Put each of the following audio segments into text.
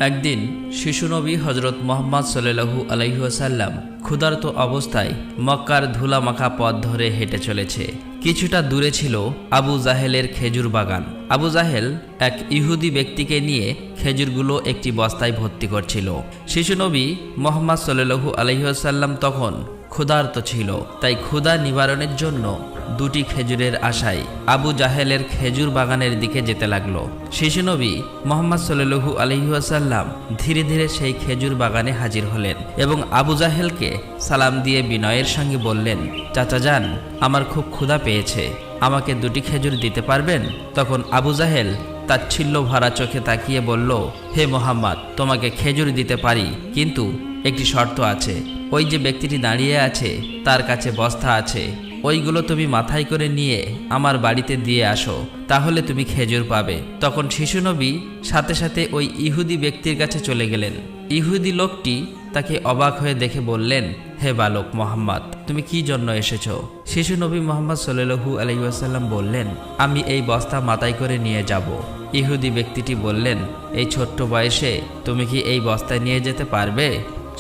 একদিন শিশু নবী হজরত মুহাম্মদ সাল্লাল্লাহু আলাইহি ওয়াসাল্লাম ক্ষুধার্ত অবস্থায় মক্কার ধুলামাখা পথ ধরে হেঁটে চলেছে। কিছুটা দূরে ছিল আবু জাহেলের খেজুর বাগান। আবু জাহেল এক ইহুদি ব্যক্তিকে নিয়ে খেজুরগুলো একটি বস্তায় ভর্তি করছিল। শিশু নবী মুহাম্মদ সাল্লাল্লাহু আলাইহি ওয়াসাল্লাম তখন ক্ষুধার্ত ছিল, তাই ক্ষুধা নিবারণের জন্য দুটি খেজুরের আশায় আবু জাহেলের খেজুর বাগানের দিকে যেতে লাগলো। শিশু নবী মুহাম্মদ সাল্লাল্লাহু আলাইহি ওয়াসাল্লাম ধীরে ধীরে সেই খেজুর বাগানে হাজির হলেন এবং আবু জাহেলকে সালাম দিয়ে বিনয়ের সঙ্গে বললেন, চাচা যান, আমার খুব ক্ষুধা পেয়েছে, আমাকে দুটি খেজুর দিতে পারবেন? তখন আবু জাহেল তাচ্ছিল্য ভরা চোখে তাকিয়ে বলল, হে মোহাম্মদ, তোমাকে খেজুর দিতে পারি, কিন্তু একটি শর্ত আছে। ওই যে ব্যক্তিটি দাঁড়িয়ে আছে তার কাছে বস্তা আছে, ওইগুলো তুমি মাথায় করে নিয়ে আমার বাড়িতে দিয়ে আসো, তাহলে তুমি খেজুর পাবে। তখন শিশু নবী সাথে সাথে ওই ইহুদি ব্যক্তির কাছে চলে গেলেন। ইহুদি লোকটি তাকে অবাক হয়ে দেখে বললেন, হে বালক মোহাম্মদ, তুমি কি জন্য এসেছো? শিশু নবী মুহাম্মদ সাল্লাল্লাহু আলাইহি ওয়াসাল্লাম বললেন, আমি এই বস্তা মাথায় করে নিয়ে যাব। ইহুদি ব্যক্তিটি বললেন, এই ছোট্ট বয়সে তুমি কি এই বস্তায় নিয়ে যেতে পারবে?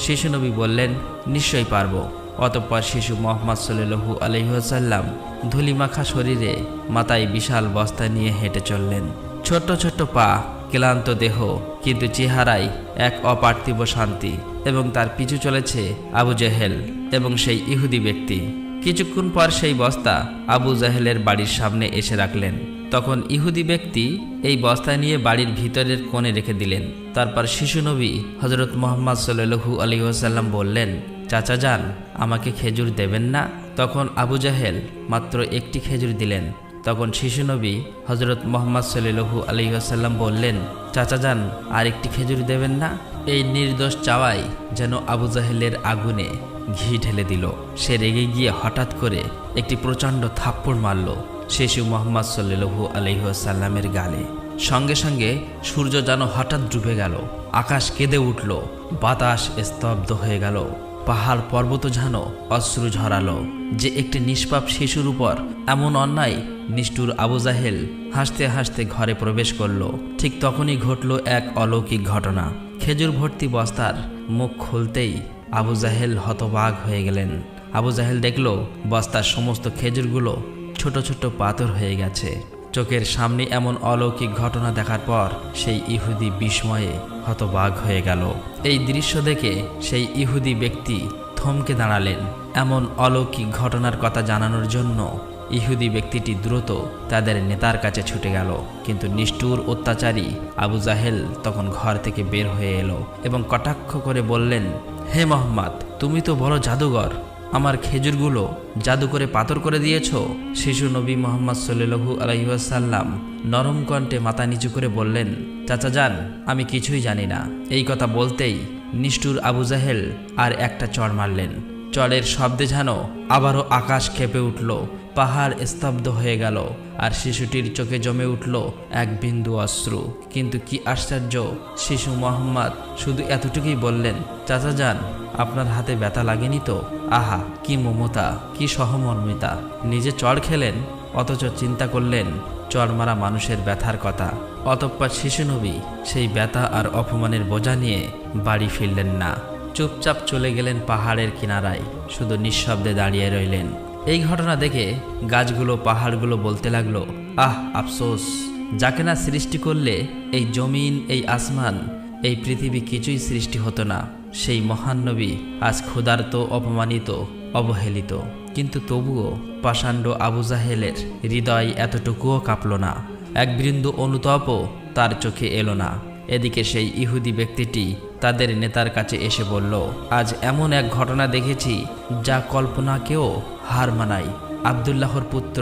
শিশু নবী বললেন, নিশ্চয়ই পারবো। অতঃপর শিশু মুহাম্মদ সাল্লাল্লাহু আলাইহি ওয়াসাল্লাম ধুলিমাখা শরীরে মাথায় বিশাল বস্তা নিয়ে হেঁটে চললেন। ছোট্ট ছোট্ট পা, ক্লান্ত দেহ, কিন্তু চেহারায় এক অপার্থিব শান্তি। এবং তার পিছু চলেছে আবু জাহেল এবং সেই ইহুদি ব্যক্তি। কিছুক্ষণ পর সেই বস্তা আবু জাহেলের বাড়ির সামনে এসে রাখলেন। তখন ইহুদি ব্যক্তি এই বস্তা নিয়ে বাড়ির ভিতরের কোণে রেখে দিলেন। তারপর শিশু নবী হজরত মুহাম্মদ সাল্লাল্লাহু আলাইহি ওয়াসাল্লাম বললেন, চাচা যান, আমাকে খেজুর দেবেন না? তখন আবু জাহেল মাত্র একটি খেজুর দিলেন। তখন শিশু নবী হজরত মুহাম্মদ সাল্লাল্লাহু আলাইহি ওয়াসাল্লাম বললেন, চাচা যান, আর একটি খেজুর দেবেন না? এই নির্দোষ চাওয়াই যেন আবু জাহেলের আগুনে ঘি ঢেলে দিল। সে রেগে গিয়ে হঠাৎ করে একটি প্রচণ্ড থাপ্পড় মারল শিশু মুহাম্মদ সাল্লাল্লাহু আলাইহি ওয়াসাল্লামের গালে। সঙ্গে সঙ্গে সূর্য যেন হঠাৎ ডুবে গেল, আকাশ কেঁদে উঠল, বাতাস স্তব্ধ হয়ে গেল, পাহাড় পর্বত যেন অশ্রু ঝরালো। যে একটি নিষ্পাপ শিশুর উপর এমন অন্যায়! নিষ্ঠুর আবু জাহেল হাসতে হাসতে ঘরে প্রবেশ করল। ঠিক তখনই ঘটল এক অলৌকিক ঘটনা। খেজুর ভর্তি বস্তার মুখ খুলতেই আবু জাহেল হতবাক হয়ে গেলেন। আবু জাহেল দেখল বস্তার সমস্ত খেজুরগুলো ছোট ছোট পাথর হয়ে গেছে। চোখের সামনে এমন অলৌকিক ঘটনা দেখার পর সেই ইহুদি বিস্ময়ে হতবাক হয়ে গেল। এই দৃশ্য দেখে সেই ইহুদি ব্যক্তি থমকে দাঁড়ালেন। এমন অলৌকিক ঘটনার কথা জানানোর জন্য ইহুদি ব্যক্তিটি দ্রুত তাদের নেতার কাছে ছুটে গেল। কিন্তু নিষ্ঠুর অত্যাচারী আবু জাহেল তখন ঘর থেকে বের হয়ে এলো এবং কটাক্ষ করে বললেন, হে মোহাম্মদ, তুমি তো বড় জাদুঘর, আমার খেজুরগুলো জাদু করে পাথর করে দিয়েছ। শিশু নবী মুহাম্মদ সাল্লাল্লাহু আলাইহি ওয়াসাল্লাম নরম কণ্ঠে মাথা নিচু করে বললেন, চাচা যান, আমি কিছুই জানি না। এই কথা বলতেই নিষ্ঠুর আবু জাহেল আর একটা চড় মারলেন। চড়ের শব্দে যেন আবারও আকাশ কেঁপে উঠল, পাহাড় স্তব্ধ হয়ে গেল, আর শিশুটির চোখে জমে উঠল এক বিন্দু অশ্রু। কিন্তু কি আশ্চর্য, শিশু মুহাম্মদ শুধু এতটুকুই বললেন, চাচা যান, আপনার হাতে ব্যথা লাগেনি তো? আহা, কি মমতা, কি সহমর্মিতা! নিজে চড় খেলেন, অথচ চিন্তা করলেন চড় মারা মানুষের ব্যথার কথা। অতঃপর শিশু নবী সেই ব্যথা আর অপমানের বোঝা নিয়ে বাড়ি ফিরলেন না। চুপচাপ চলে গেলেন পাহাড়ের কিনারায়, শুধু নিঃশব্দে দাঁড়িয়ে রইলেন। এই ঘটনা দেখে গাছগুলো, পাহাড়গুলো বলতে লাগলো, আহ আফসোস, যাকে না সৃষ্টি করলে এই জমিন, এই আসমান, এই পৃথিবী কিছুই সৃষ্টি হতো না। সেই মহান নবী আজ ক্ষুধার্ত, অপমানিত, অবহেলিত। কিন্তু তবুও পাষাণ্ড আবু জাহেলের হৃদয় এতটুকুও কাঁপল না, এক বিন্দু অনুতাপও তার চোখে এলো না। এদিকে সেই ইহুদি ব্যক্তিটি তাদের নেতার কাছে এসে বলল, আজ এমন এক ঘটনা দেখেছি যা কল্পনাকেও হার মানায়। আব্দুল্লাহর পুত্র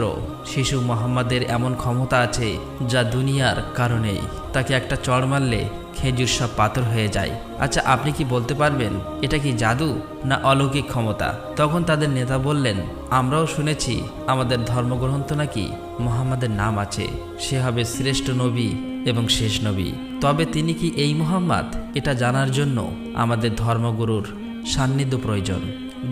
শিশু মুহাম্মাদের এমন ক্ষমতা আছে যা দুনিয়ার কারণেই। তাকে একটা চড় মারলে খেজুর সব পাথর হয়ে যায়। আচ্ছা, আপনি কি বলতে পারবেন এটা কি জাদু না অলৌকিক ক্ষমতা? তখন তাদের নেতা বললেন, আমরাও শুনেছি আমাদের ধর্মগ্রন্থ নাকি মুহাম্মাদের নাম আছে, সে হবে শ্রেষ্ঠ নবী এবং শেষ নবী। তবে তিনি কি এই মুহাম্মদ, এটা জানার জন্য আমাদের ধর্মগুরুর সান্নিধ্য প্রয়োজন।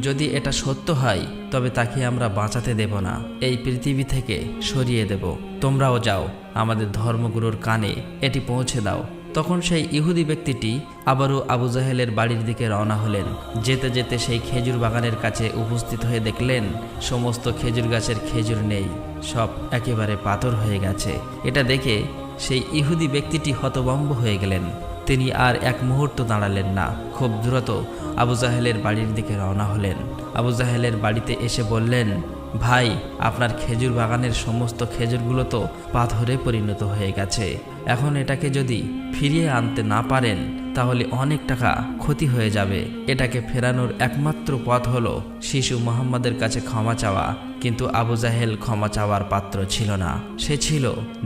যদি এটা সত্য হয় তবে তাকে আমরা বাঁচাতে দেব না, এই পৃথিবী থেকে সরিয়ে দেব। তোমরাও যাও, আমাদের ধর্মগুরুর কানে এটি পৌঁছে দাও। তখন সেই ইহুদি ব্যক্তিটি আবারও আবু জাহেলের বাড়ির দিকে রওনা হলেন। যেতে যেতে সেই খেজুর বাগানের কাছে উপস্থিত হয়ে দেখলেন সমস্ত খেজুর গাছের খেজুর নেই, সব একেবারে পাথর হয়ে গেছে। এটা দেখে সেই ইহুদি ব্যক্তিটি হতভম্ব হয়ে গেলেন। তিনি আর এক মুহূর্ত দাঁড়ালেন না, খুব দ্রুত আবু জাহেলের বাড়ির দিকে রওনা হলেন। আবু জাহেলের বাড়িতে এসে বললেন, ভাই, আপনার খেজুর বাগানের সমস্ত খেজুরগুলো তো পাথরে পরিণত হয়ে গেছে। এখন এটাকে যদি ফিরিয়ে আনতে না পারেন তাহলে অনেক টাকা ক্ষতি হয়ে যাবে। এটাকে ফেরানোর একমাত্র পথ হলো শিশু মুহাম্মাদের কাছে ক্ষমা চাওয়া। কিন্তু আবু জাহেল ক্ষমা চাওয়ার পাত্র ছিল না। সে ছিল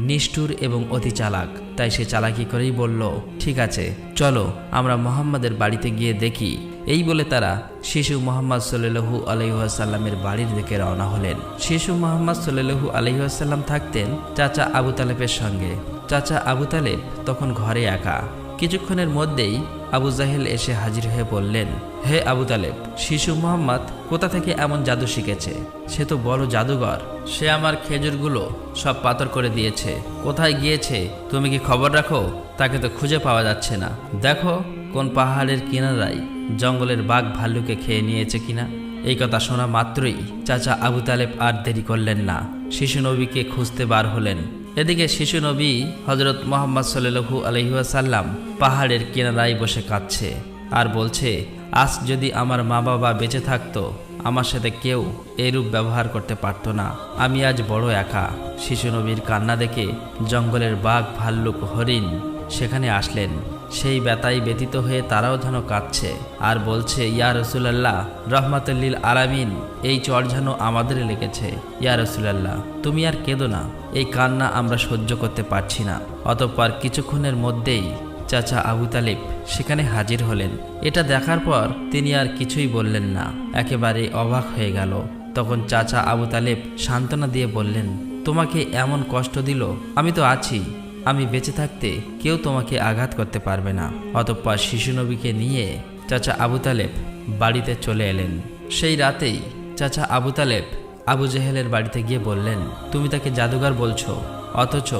নিষ্ঠুর এবং অতি চালাক। তাই সে চালাকি করেই বলল, ঠিক আছে, চলো আমরা মুহাম্মাদের বাড়িতে গিয়ে দেখি। এই বলে তারা শিশু মুহাম্মদ সাল্লাল্লাহু আলাইহি ওয়াসাল্লামের বাড়ির দিকে রওনা হলেন। শিশু মুহাম্মদ সাল্লাল্লাহু আলাইহি ওয়াসাল্লাম থাকতেন চাচা আবু তালেবের সঙ্গে। চাচা আবু তালেব তখন ঘরে একা। কিছুক্ষণের মধ্যেই আবু জাহেল এসে হাজির হয়ে বললেন, হে আবু তালেব, শিশু মুহাম্মদ কোথা থেকে এমন জাদু শিখেছে? সে তো বড় জাদুঘর। সে আমার খেজুরগুলো সব পাথর করে দিয়েছে। কোথায় গিয়েছে তুমি কি খবর রাখো? তাকে তো খুঁজে পাওয়া যাচ্ছে না। দেখো কোন পাহাড়ের কিনারায় জঙ্গলের বাঘ ভাল্লুকে খেয়ে নিয়েছে কিনা। এই কথা শোনা মাত্রই চাচা আবু তালেব আর দেরি করলেন না, শিশু নবীকে খুঁজতে বার হলেন। এদিকে শিশু নবী হযরত মুহাম্মদ সাল্লাল্লাহু আলাইহি ওয়াসাল্লাম পাহাড়ের কিনারায় বসে কাঁদছে আর বলছে, আজ যদি আমার মা বাবা বেঁচে থাকতো আমার সাথে কেউ এরূপ ব্যবহার করতে পারত না। আমি আজ বড় একা। শিশু নবীর কান্না দেখে জঙ্গলের বাঘ ভাল্লুক হরিণ সেখানে আসলেন। সেই ব্যথায় ব্যতীত হয়ে তারাও যেন কাঁদছে আর বলছে, ইয়া রাসূলুল্লাহ, রাহমাতুল লিল আলামিন, এই চর যেন আমাদের লেগেছে। ইয়া রাসূলুল্লাহ, তুমি আর কেঁদো না, এই কান্না আমরা সহ্য করতে পারছি না। অতঃপর কিছুক্ষণের মধ্যেই চাচা আবু তালেব সেখানে হাজির হলেন। এটা দেখার পর তিনি আর কিছুই বললেন না, একেবারে অবাক হয়ে গেল। তখন চাচা আবু তালেব সান্ত্বনা দিয়ে বললেন, তোমাকে এমন কষ্ট দিল, আমি তো আছি। আমি বেঁচে থাকতে কেউ তোমাকে আঘাত করতে পারবে না। অতঃপর শিশু নবীকে নিয়ে চাচা আবু তালেব বাড়িতে চলে এলেন। সেই রাতেই চাচা আবু তালেব আবু জেহেলের বাড়িতে গিয়ে বললেন, তুমি তাকে জাদুঘর বলছো, অথচ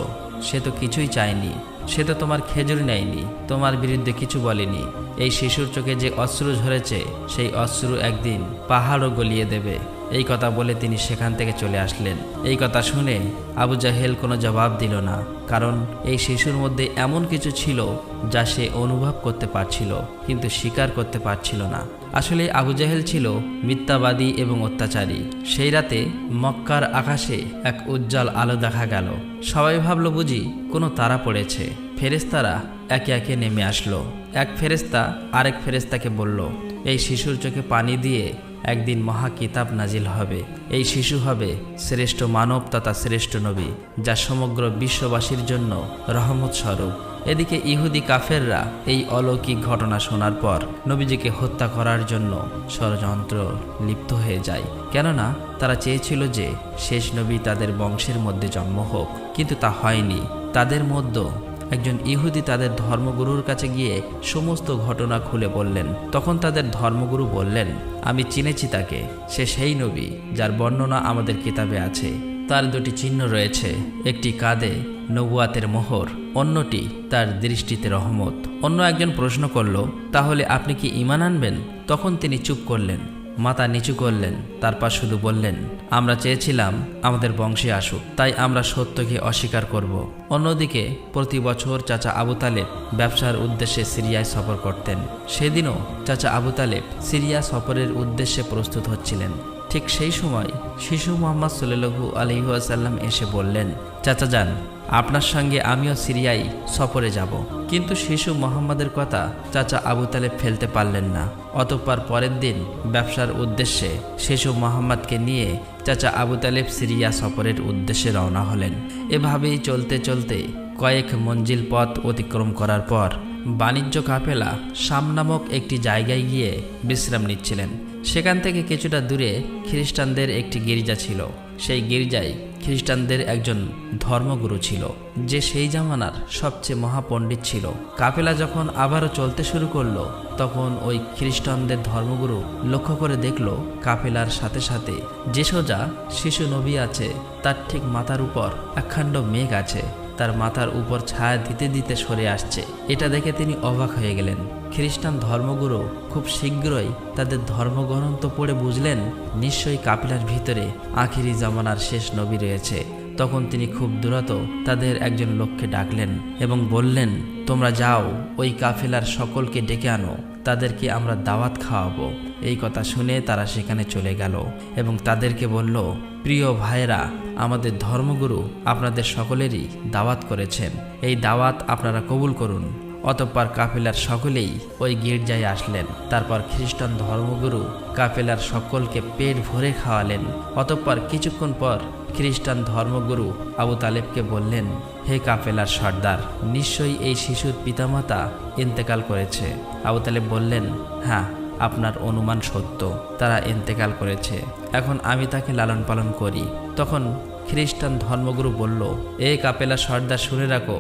সে তো কিছুই চায়নি। সে তো তোমার খেজুর নেয়নি, তোমার বিরুদ্ধে কিছু বলেনি। এই শিশুর চোখে যে অশ্রু ঝরেছে সেই অশ্রু একদিন পাহাড়ও গলিয়ে দেবে। এই কথা বলে তিনি সেখান থেকে চলে আসলেন। এই কথা শুনে আবু জাহেল কোনো জবাব দিল না, কারণ এই শিশুর মধ্যে এমন কিছু ছিল যা সে অনুভব করতে পারছিল কিন্তু স্বীকার করতে পারছিল না। আসলে আবু জাহেল ছিল মিথ্যাবাদী এবং অত্যাচারী। সেই রাতে মক্কার আকাশে এক উজ্জ্বল আলো দেখা গেল। সবাই ভাবল বুঝি কোনো তারা পড়েছে। ফেরেশতারা একে একে নেমে আসলো। এক ফেরেশতা আরেক ফেরেশতাকে বলল, এই শিশুর চোখে পানি দিয়ে একদিন মহা কিতাব নাজিল হবে। এই শিশু হবে শ্রেষ্ঠ মানব তথা শ্রেষ্ঠ নবী, যা সমগ্র বিশ্ববাসীর জন্য রহমত স্বরূপ। এদিকে ইহুদি কাফেররা এই অলৌকিক ঘটনা শোনার পর নবীজিকে হত্যা করার জন্য ষড়যন্ত্র লিপ্ত হয়ে যায়। কেননা তারা চেয়েছিল যে শেষ নবী তাদের বংশের মধ্যে জন্ম হোক, কিন্তু তা হয়নি। তাদের মধ্যে একজন ইহুদি তাদের ধর্মগুরুর কাছে গিয়ে সমস্ত ঘটনা খুলে বললেন। তখন তাদের ধর্মগুরু বললেন, আমি চিনেছি তাকে, সে সেই নবী যার বর্ণনা আমাদের কিতাবে আছে। তার দুটি চিহ্ন রয়েছে, একটি কাঁধে নবুয়াতের মোহর, অন্যটি তার দৃষ্টিতে রহমত। অন্য একজন প্রশ্ন করল, তাহলে আপনি কি ঈমান আনবেন? তখন তিনি চুপ করলেন, মাথা নিচু করলেন, তারপর শুধু বললেন, আমরা চেয়েছিলাম আমাদের বংশে আসুক, তাই আমরা সত্যকে অস্বীকার করব। অন্যদিকে প্রতি বছর চাচা আবু তালেব ব্যবসার উদ্দেশ্যে সিরিয়ায় সফর করতেন। সেদিনও চাচা আবু তালেব সিরিয়া সফরের উদ্দেশ্যে প্রস্তুত হচ্ছিলেন। ঠিক সেই সময় শিশু মুহাম্মদ সাল্লাল্লাহু আলাইহি ওয়াসাল্লাম এসে বললেন, চাচা যান, আপনার সঙ্গে আমিও সিরিয়ায় সফরে যাব। কিন্তু শিশু মুহাম্মাদের কথা চাচা আবু তালেব ফেলতে পারলেন না। অতঃপর পরের দিন ব্যবসার উদ্দেশ্যে শিশু মুহাম্মাদকে নিয়ে চাচা আবু তালেব সিরিয়া সফরের উদ্দেশ্যে রওনা হলেন। এভাবেই চলতে চলতে কয়েক মঞ্জিল পথ অতিক্রম করার পর বাণিজ্য কাফেলা শাম নামক একটি জায়গায় গিয়ে বিশ্রাম নিচ্ছিলেন। সেখান থেকে কিছুটা দূরে খ্রিস্টানদের একটি গির্জা ছিল। সেই গির্জায় খ্রিস্টানদের একজন ধর্মগুরু ছিল, যে সেই জামানার সবচেয়ে মহাপণ্ডিত ছিল। কাফেলা যখন আবারও চলতে শুরু করলো, তখন ওই খ্রিস্টানদের ধর্মগুরু লক্ষ্য করে দেখল কাফেলার সাথে সাথে যে সোজা শিশু নবী আছে তার ঠিক মাথার উপর একখণ্ড মেঘ আছে। তার মাথার উপর ছায়া দিতে দিতে সরে আসছে। এটা দেখে তিনি অবাক হয়ে গেলেন। খ্রিস্টান ধর্মগুরু খুব শীঘ্রই তাদের ধর্মগ্রন্থ পড়ে বুঝলেন নিশ্চয়ই কাফেলার ভিতরে আখিরি জামানার শেষ নবী রয়েছে। তখন তিনি খুব দ্রুত তাদের একজন লোককে ডাকলেন এবং বললেন, তোমরা যাও, ওই কাফেলার সকলকে ডেকে আনো, তাদেরকে আমরা দাওয়াত খাওয়াবো। এই কথা শুনে তারা সেখানে চলে গেল এবং তাদেরকে বলল, প্রিয় ভাইরা, আমাদের ধর্মগুরু আপনাদের সকলেরই দাওয়াত করেছেন, এই দাওয়াত আপনারা কবুল করুন। অতঃপর কাফেলার সকলেই ওই গির্জায় আসলেন। তারপর খ্রিস্টান ধর্মগুরু কাফেলার সকলকে পেট ভরে খাওয়ালেন। অতঃপর কিছুক্ষণ পর খ্রিস্টান ধর্মগুরু আবু তালেবকে বললেন, হে কাফেলার সর্দার, নিশ্চয়ই এই শিশুর পিতামাতা ইন্তেকাল করেছে। আবু তালেব বললেন, হ্যাঁ, আপনার অনুমান সত্য, তারা ইন্তেকাল করেছে। এখন আমি তাকে লালন পালন করি। তখন খ্রিস্টান ধর্মগুরু বলল, এ কাফেলার সর্দার, শুনে রাখো,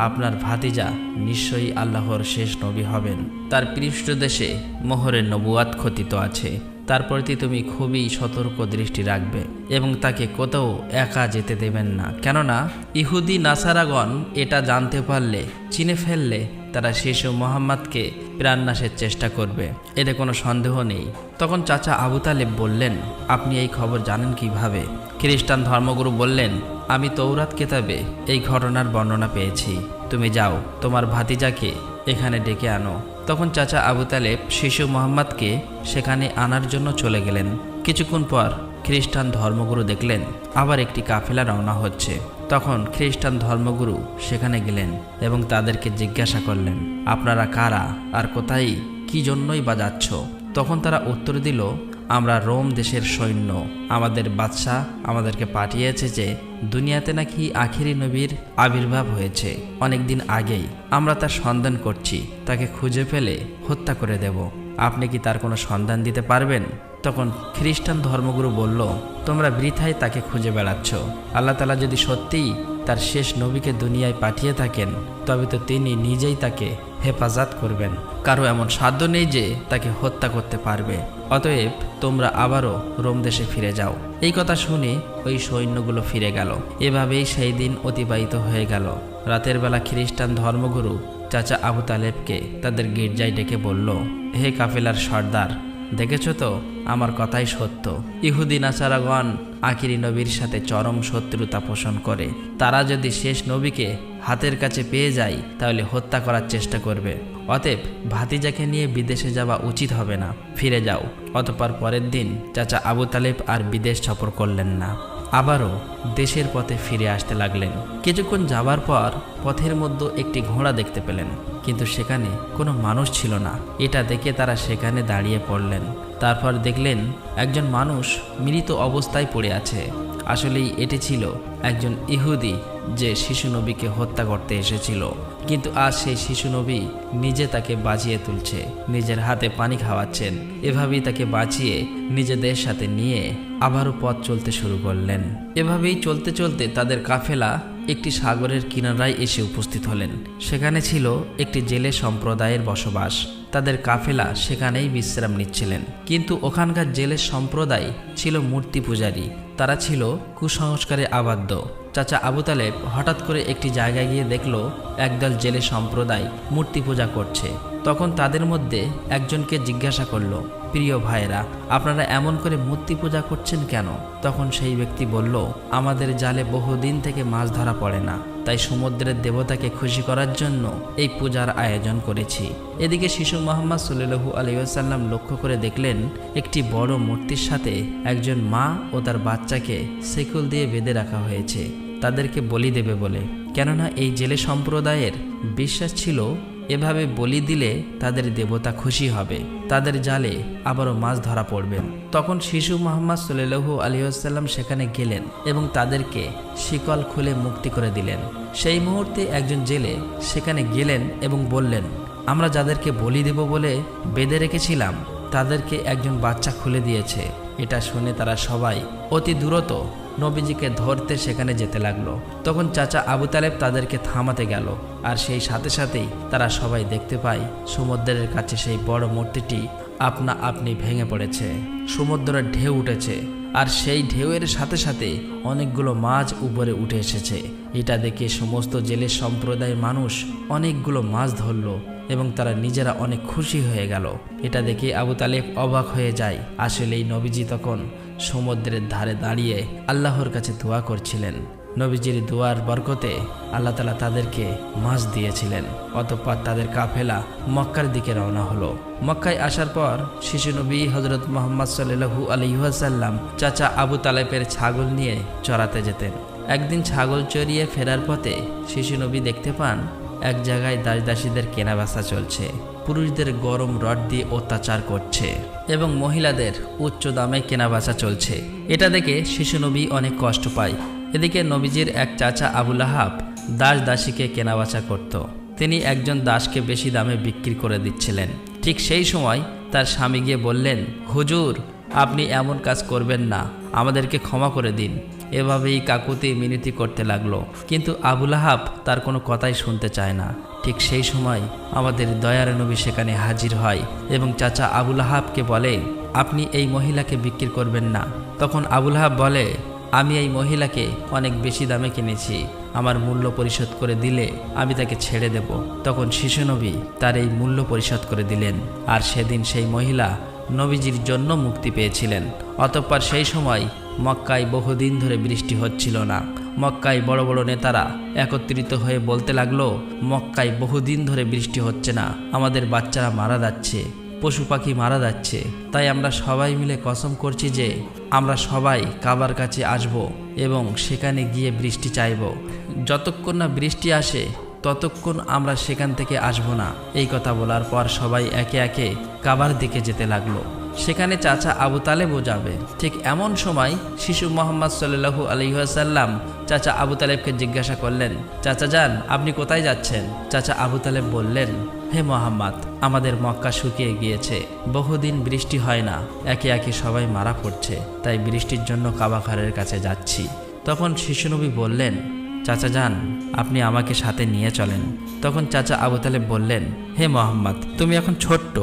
আপনার ভাতিজা নিশ্চয়ই আল্লাহর শেষ নবী হবেন। তার পৃষ্ঠদেশে মোহরের নবুয়াত খচিত আছে। তার প্রতি তুমি খুবই সতর্ক দৃষ্টি রাখবে এবং তাকে কোথাও একা যেতে দেবেন না। কেননা ইহুদি নাসারাগণ এটা জানতে পারলে, চিনে ফেললে, তারা শিশু মোহাম্মদকে প্রাণনাশের চেষ্টা করবে, এতে কোনো সন্দেহ নেই। তখন চাচা আবু তালেব বললেন, আপনি এই খবর জানেন কিভাবে? খ্রিস্টান ধর্মগুরু বললেন, আমি তৌরাত কেতাবে এই ঘটনার বর্ণনা পেয়েছি। তুমি যাও, তোমার ভাতিজাকে এখানে ডেকে আনো। তখন চাচা আবু তালেব শিশু মোহাম্মদকে সেখানে আনার জন্য চলে গেলেন। কিছুক্ষণ পর খ্রিস্টান ধর্মগুরু দেখলেন আবার একটি কাফেলা রওনা হচ্ছে। তখন খ্রিস্টান ধর্মগুরু সেখানে গেলেন এবং তাদেরকে জিজ্ঞাসা করলেন, আপনারা কারা আর কোথায়, কি জন্যই বা যাচ্ছ? তখন তারা উত্তর দিল, আমরা রোম দেশের সৈন্য, আমাদের বাদশাহ আমাদেরকে পাঠিয়েছে যে দুনিয়াতে নাকি আখিরি নবীর আবির্ভাব হয়েছে অনেক দিন আগেই। আমরা তার সন্ধান করছি, তাকে খুঁজে ফেলে হত্যা করে দেব। আপনি কি তার কোনো সন্ধান দিতে পারবেন? তখন খ্রিস্টান ধর্মগুরু বলল, তোমরা বৃথায় তাকে খুঁজে বেড়াচ্ছ। আল্লাহ তাআলা যদি সত্যিই তার শেষ নবীকে দুনিয়ায় পাঠিয়ে থাকেন, তবে তো তিনি নিজেই তাকে হেফাজত করবেন। কারো এমন সাধ্য নেই যে তাকে হত্যা করতে পারবে। অতএব তোমরা আবারও রোম দেশে ফিরে যাও। এই কথা শুনে ওই সৈন্যগুলো ফিরে গেল। এভাবেই সেই দিন অতিবাহিত হয়ে গেল। রাতের বেলা খ্রিস্টান ধর্মগুরু চাচা আবু তালেবকে তাদের গির্জায় ডেকে বলল, হে কাফেলার সর্দার, দেখেছ তো, আমার কথাই সত্য। ইহুদি নাসারাগণ আখিরি নবীর সাথে চরম শত্রুতা পোষণ করে। তারা যদি শেষ নবীকে হাতের কাছে পেয়ে যায় তাহলে হত্যা করার চেষ্টা করবে। অতএব ভাতিজাকে নিয়ে বিদেশে যাওয়া উচিত হবে না, ফিরে যাও। অতঃপর পরের দিন চাচা আবু তালেব আর বিদেশ সফর করলেন না, আবারও দেশের পথে ফিরে আসতে লাগলেন। কিছুক্ষণ যাবার পর পথের মধ্যে একটি ঘোড়া দেখতে পেলেন, কিন্তু সেখানে কোনো মানুষ ছিল না। এটা দেখে তারা সেখানে দাঁড়িয়ে পড়লেন। তারপর দেখলেন একজন মানুষ মৃত অবস্থায় পড়ে আছে। আসলেই এটি ছিল একজন ইহুদি যে শিশু নবীকে হত্যা করতে এসেছিল। কিন্তু আজ সেই শিশু নবী নিজে তাকে বাঁচিয়ে তুলছে, নিজের হাতে পানি খাওয়াচ্ছেন। এভাবেই তাকে বাঁচিয়ে নিজেদের সাথে নিয়ে আবারও পথ চলতে শুরু করলেন। এভাবেই চলতে চলতে তাদের কাফেলা একটি সাগরের কিনারায় এসে উপস্থিত হলেন। সেখানে ছিল একটি জেলে সম্প্রদায়ের বসবাস। তাদের কাফেলা সেখানেই বিশ্রাম নিচ্ছিলেন। কিন্তু ওখানকার জেলে সম্প্রদায় ছিল মূর্তি পূজারী। তারা ছিল কুসংস্কারে আবদ্ধ। চাচা আবু তালেব হঠাৎ করে একটি জায়গায় গিয়ে দেখল একদল জেলে সম্প্রদায় মূর্তি পূজা করছে। তখন তাদের মধ্যে একজনকে জিজ্ঞাসা করল, প্রিয় ভাইরা, আপনারা এমন করে মূর্তি পূজা করছেন কেন? তখন সেই ব্যক্তি বলল, আমাদের জালে বহুদিন থেকে মাছ ধরা পড়ে না, তাই সমুদ্রের দেবতাকে খুশি করার জন্য এই পূজার আয়োজন করেছি। এদিকে শিশু মুহাম্মদ সাল্লাল্লাহু আলাইহি ওয়াসাল্লাম লক্ষ্য করে দেখলেন একটি বড় মূর্তির সাথে একজন মা ও তার বাচ্চাকে শিকল দিয়ে বেঁধে রাখা হয়েছে, তাদেরকে বলি দেবে বলে। কেননা এই জেলে সম্প্রদায়ের বিশ্বাস ছিল এভাবে বলি দিলে তাদের দেবতা খুশি হবে, তাদের জালে আবারও মাছ ধরা পড়বে। তখন শিশু মুহাম্মদ সাল্লাল্লাহু আলাইহি ওয়াসাল্লাম সেখানে গেলেন এবং তাদেরকে শিকল খুলে মুক্তি করে দিলেন। সেই মুহূর্তে একজন জেলে সেখানে গেলেন এবং বললেন, আমরা যাদেরকে বলি দেব বলে বেঁধে রেখেছিলাম তাদেরকে একজন বাচ্চা খুলে দিয়েছে। এটা শুনে তারা সবাই অতি দ্রুত নবীজিকে ধরতে সেখানে যেতে লাগলো। তখন চাচা আবু তালেব তাদেরকে থামাতে গেল, আর সেই সাথে সাথেই তারা সবাই দেখতে পায় সমুদ্রের কাছে সেই বড় মূর্তিটি আপনা আপনি ভেঙে পড়েছে। সমুদ্রের ঢেউ উঠেছে আর সেই ঢেউয়ের সাথে সাথে অনেকগুলো মাছ উপরে উঠে এসেছে। এটা দেখে সমস্ত জেলের সম্প্রদায়ের মানুষ অনেকগুলো মাছ ধরল এবং তারা নিজেরা অনেক খুশি হয়ে গেল। এটা দেখে আবু তালেব অবাক হয়ে যায়। আসলেই নবীজি তখন সমুদ্রের ধারে দাঁড়িয়ে আল্লাহর কাছে দোয়া করছিলেন। নবীজির দোয়ার বরকতে আল্লাহ তাআলা তাদেরকে মাছ দিয়েছিলেন। অতঃপর তাদের কাফেলা মক্কার দিকে রওনা হলো। মক্কায় আসার পর শিশু নবী হযরত মুহাম্মদ সাল্লাল্লাহু আলাইহি ওয়াসাল্লাম চাচা আবু তালেবের ছাগল নিয়ে চড়াতে যেতেন। একদিন ছাগল চড়িয়ে ফেরার পথে শিশু নবী দেখতে পান এক জায়গায় দাসদাসীদের কেনাবেচা চলছে। পুরুষদের গরম রড দিয়ে অত্যাচার করছে এবং মহিলাদের উচ্চ দামে কেনাবেচা চলছে। এটা দেখে শিশু নবী অনেক কষ্ট পায়। এদিকে নবীজির এক চাচা আবু লাহাব দাসীকে কেনাবেচা করত। তিনি একজন দাসকে বেশি দামে বিক্রি করে দিচ্ছিলেন। ঠিক সেই সময় তার স্বামী গিয়ে বললেন, হুজুর, আপনি এমন কাজ করবেন না, আমাদেরকে ক্ষমা করে দিন। এভাবেই কাকুতি মিনতি করতে লাগলো, কিন্তু আবু লাহাব তার কোনো কথাই শুনতে চায় না। ঠিক সেই সময় আমাদের দয়ার নবী সেখানে হাজির হয় এবং চাচা আবু লাহাবকে বলে, আপনি এই মহিলাকে বিক্রি করবেন না। তখন আবু লাহাব বলে, আমি এই মহিলাকে অনেক বেশি দামে কিনেছি, আমার মূল্য পরিশোধ করে দিলে আমি তাকে ছেড়ে দেব। তখন শিশু নবী তার এই মূল্য পরিশোধ করে দিলেন, আর সেদিন সেই মহিলা নবীজির জন্য মুক্তি পেয়েছিলেন। অতঃপর সেই সময় মক্কায় বহুদিন ধরে বৃষ্টি হচ্ছিল না। মক্কায় বড় বড় নেতারা একত্রিত হয়ে বলতে লাগলো, মক্কায় বহুদিন ধরে বৃষ্টি হচ্ছে না, আমাদের বাচ্চারা মারা যাচ্ছে, পশু পাখি মারা যাচ্ছে। তাই আমরা সবাই মিলে কসম করছি যে আমরা সবাই কাবার কাছে আসব এবং সেখানে গিয়ে বৃষ্টি চাইব। যতক্ষণ না বৃষ্টি আসে ততক্ষণ আমরা সেখান থেকে আসব না। এই কথা বলার পর সবাই একে একে কাবার দিকে যেতে লাগলো। সেখানে চাচা আবু তালেবও যাবে। ঠিক এমন সময় শিশু মুহাম্মদ সাল্লাল্লাহু আলাইহি ওয়াসাল্লাম চাচা আবু তালেবকে জিজ্ঞাসা করলেন, চাচা যান, আপনি কোথায় যাচ্ছেন? চাচা আবু তালেব বললেন, হে মুহাম্মদ, আমাদের মক্কা শুকিয়ে গিয়েছে, বহুদিন বৃষ্টি হয় না, একে একে সবাই মারা পড়ছে, তাই বৃষ্টির জন্য কাবা ঘরের কাছে যাচ্ছি। তখন শিশুনবী বললেন, চাচা যান, আপনি আমাকে সাথে নিয়ে চলেন। তখন চাচা আবু তালেব বললেন, হে মুহাম্মদ, তুমি এখন ছোট্ট,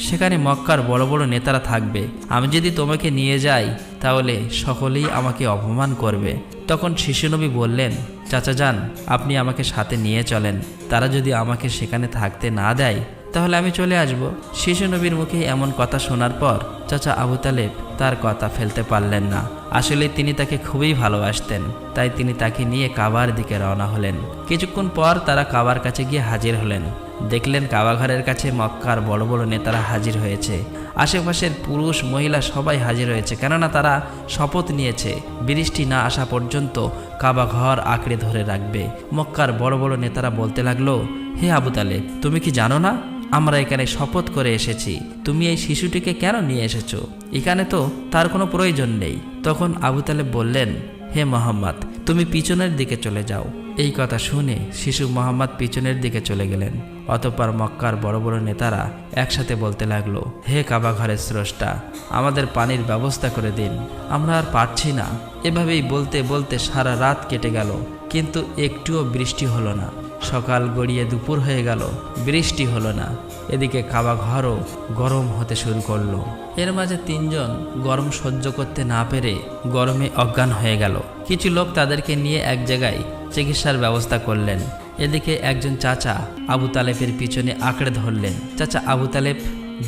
সেখানে মক্কার বড় বড় নেতারা থাকবে, আমি যদি তোমাকে নিয়ে যাই তাহলে সকলেই আমাকে অপমান করবে। তখন শিশুনবী বললেন, চাচা যান, আপনি আমাকে সাথে নিয়ে চলেন, তারা যদি আমাকে সেখানে থাকতে না দেয় তাহলে আমি চলে আসব। শিশু নবীর মুখে এমন কথা শোনার পর চাচা আবু তালেব তার কথা ফেলতে পারলেন না। আসলে তিনি তাকে খুবই ভালোবাসতেন, তাই তিনি তাকে নিয়ে কাবার দিকে রওনা হলেন। কিছুক্ষণ পর তারা কাবার কাছে গিয়ে হাজির হলেন। দেখলেন কাবা ঘরের কাছে মক্কার বড় বড় নেতারা হাজির হয়েছে। আশেপাশের পুরুষ মহিলা সবাই হাজির হয়েছে, কেননা তারা শপথ নিয়েছে বৃষ্টি না আসা পর্যন্ত কাবা ঘর আঁকড়ে ধরে রাখবে। মক্কার বড় বড় নেতারা বলতে লাগলো, হে আবু তালেব, তুমি কি জানো না আমরা এখানে শপথ করে এসেছি, তুমি এই শিশুটিকে কেন নিয়ে এসেছো? এখানে তো তার কোনো প্রয়োজন নেই। তখন আবু তালেব বললেন, হে মুহাম্মদ, তুমি পিছনের দিকে চলে যাও। এই কথা শুনে শিশু মুহাম্মদ পিছনের দিকে চলে গেলেন। অতঃপর মক্কার বড় বড় নেতারা একসাথে বলতে লাগলো, হে কাবা ঘরের স্রষ্টা, আমাদের পানির ব্যবস্থা করে দিন, আমরা আর পারছি না। এভাবেই বলতে বলতে সারা রাত কেটে গেল, কিন্তু একটুও বৃষ্টি হলো না। সকাল গড়িয়ে দুপুর হয়ে গেল, বৃষ্টি হলো না। এদিকে কাবা ঘরও গরম হতে শুরু করলো। এর মাঝে তিনজন গরম সহ্য করতে না পেরে গরমে অজ্ঞান হয়ে গেল। কিছু লোক তাদেরকে নিয়ে এক জায়গায় চিকিৎসার ব্যবস্থা করলেন। এদিকে একজন চাচা আবু তালেবের পিছনে আঁকড়ে ধরলেন। চাচা আবু তালেব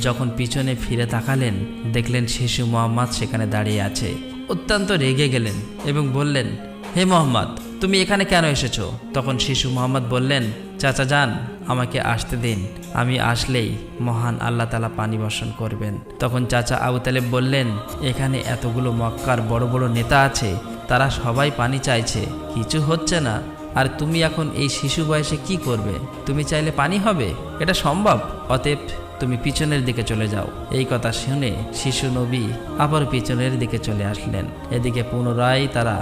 যখন পিছনে ফিরে তাকালেন, দেখলেন শিশু মুহাম্মদ সেখানে দাঁড়িয়ে আছে। অত্যন্ত রেগে গেলেন এবং বললেন, হে মুহাম্মদ, তুমি এখানে কেন এসেছো? তখন শিশু মুহাম্মদ বললেন, চাচা যান, আমাকে আসতে দিন, আমি আসলেই মহান আল্লাহ তাআলা পানি বর্ষণ করবেন। তখন চাচা আবু তালেব বললেন, এখানে এতগুলো মক্কার বড় বড় নেতা আছে, তারা সবাই পানি চাইছে, কিছু হচ্ছে না, আর তুমি এখন এই শিশু বয়সে কি করবে? তুমি চাইলে পানি হবে? এটা সম্ভব? অতএব তুমি পিছনের দিকে চলে যাও। এই কথা শুনে শিশু নবী আবার পিছনের দিকে চলে আসলেন। এদিকে পুনরায় তারা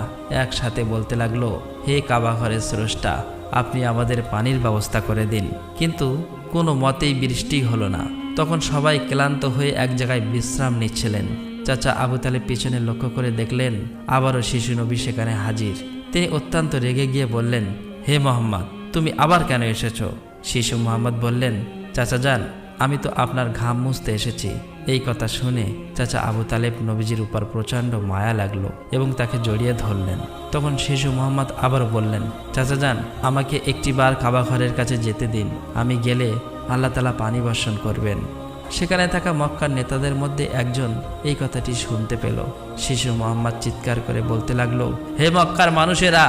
একসাথে বলতে লাগলো, হে কাবা ঘরের স্রষ্টা, আপনি আমাদের পানির ব্যবস্থা করে দিন। কিন্তু কোনো মতেই বৃষ্টি হলো না। তখন সবাই ক্লান্ত হয়ে এক জায়গায় বিশ্রাম নিচ্ছিলেন। চাচা আবু তালেব পিছনে লক্ষ্য করে দেখলেন আবারও শিশু নবী সেখানে হাজির। তিনি অত্যন্ত রেগে গিয়ে বললেন, হে মুহাম্মদ, তুমি আবার কেন এসেছো? শিশু মুহাম্মদ বললেন, চাচা যান, আমি তো আপনার ঘাম মুছতে এসেছি। এই কথা শুনে চাচা আবু তালেব নবীজির উপর প্রচণ্ড মায়া লাগলো এবং তাকে জড়িয়ে ধরলেন। তখন শিশু মোহাম্মদ আবার বললেন, চাচা যান, আমাকে একটিবার কাবা ঘরের কাছে যেতে দিন। আমি গেলে আল্লাহ তাআলা পানি বর্ষণ করবেন। সেখানে থাকা মক্কার নেতাদের মধ্যে একজন এই কথাটি শুনতে পেল। শিশু মোহাম্মদ চিৎকার করে বলতে লাগলো, হে মক্কার মানুষেরা,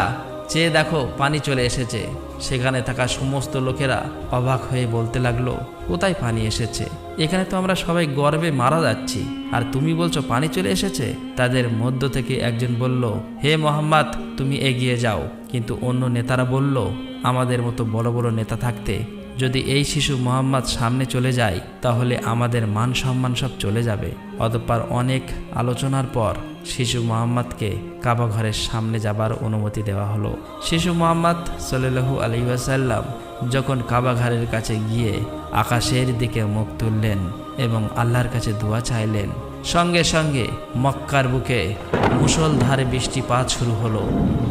চেয়ে দেখো, পানি চলে এসেছে। সেখানে থাকা সমস্ত লোকেরা অবাক হয়ে বলতে লাগলো, কোথায় পানি এসেছে? এখানে তো আমরা সবাই গর্বে মারা যাচ্ছি, আর তুমি বলছো পানি চলে এসেছে? তাদের মধ্য থেকে একজন বলল, হে মোহাম্মদ, তুমি এগিয়ে যাও। কিন্তু অন্য নেতারা বলল, আমাদের মতো বড় বড় নেতা থাকতে যদি এই শিশু মোহাম্মদ সামনে চলে যায় তাহলে আমাদের মান সম্মান সব চলে যাবে। অতঃপর অনেক আলোচনার পর শিশু মোহাম্মদকে কাবা ঘরের সামনে যাবার অনুমতি দেওয়া হলো। শিশু মোহাম্মদ সাল্লাল্লাহু আলাইহি ওয়াসাল্লাম যখন কাবা ঘরের কাছে গিয়ে আকাশের দিকে মুখ তুললেন এবং আল্লাহর কাছে দোয়া চাইলেন, সঙ্গে সঙ্গে মক্কার বুকে মুষলধারে বৃষ্টিপাত শুরু হলো।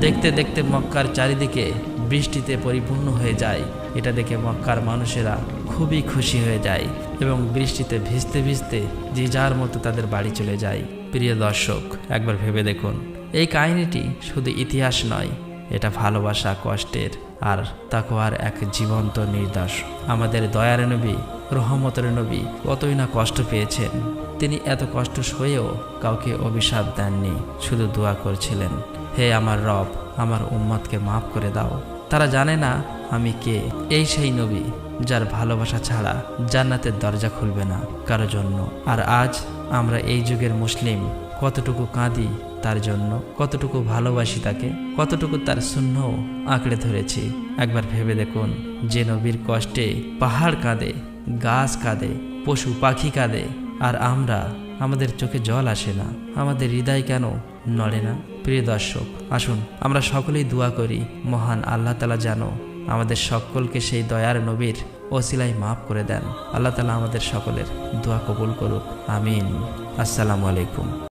দেখতে দেখতে মক্কার চারিদিকে বৃষ্টিতে পরিপূর্ণ হয়ে যায়। এটা দেখে মক্কার মানুষেরা খুবই খুশি হয়ে যায় এবং বৃষ্টিতে ভিজতে ভিজতে যে যার মতো তাদের বাড়ি চলে যায়। প্রিয় দর্শক, একবার ভেবে দেখুন, এই কাহিনীটি শুধু ইতিহাস নয়, এটা ভালোবাসা, কষ্টের আর তাকওয়ার এক জীবন্ত নিদর্শ। আমাদের দয়ার নবী, রহমতের নবী কতই না কষ্ট পেয়েছেন। তিনি এত কষ্ট সয়েও কাউকে অভিশাপ দেননি, শুধু দোয়া করছিলেন, হে আমার রব, আমার উম্মতকে মাফ করে দাও। তারা জানে না আমি কে। এই সেই নবী যার ভালোবাসা ছাড়া জান্নাতের দরজা খুলবে না কারো জন্য। আর আজ আমরা এই যুগের মুসলিম কতটুকু কাঁদি তার জন্য, কতটুকু ভালোবাসি তাকে, কতটুকু তার সুন্নাহ আঁকড়ে ধরেছি। একবার ভেবে দেখুন, যে নবীর কষ্টে পাহাড় কাঁদে, গাছ কাঁদে, পশু পাখি কাঁদে, আর আমরা, আমাদের চোখে জল আসে না, আমাদের হৃদয় কেন নড়ে না? প্রিয় দর্শক, আসুন আমরা সকলেই দোয়া করি, মহান আল্লাহ তাআলা যেন আমাদের সকলকে সেই দয়ার নবীর ওসিলায় মাফ করে দেন। আল্লাহ তাআলা আমাদের সকলের দোয়া কবুল করুক, আমিন। আসসালামু আলাইকুম।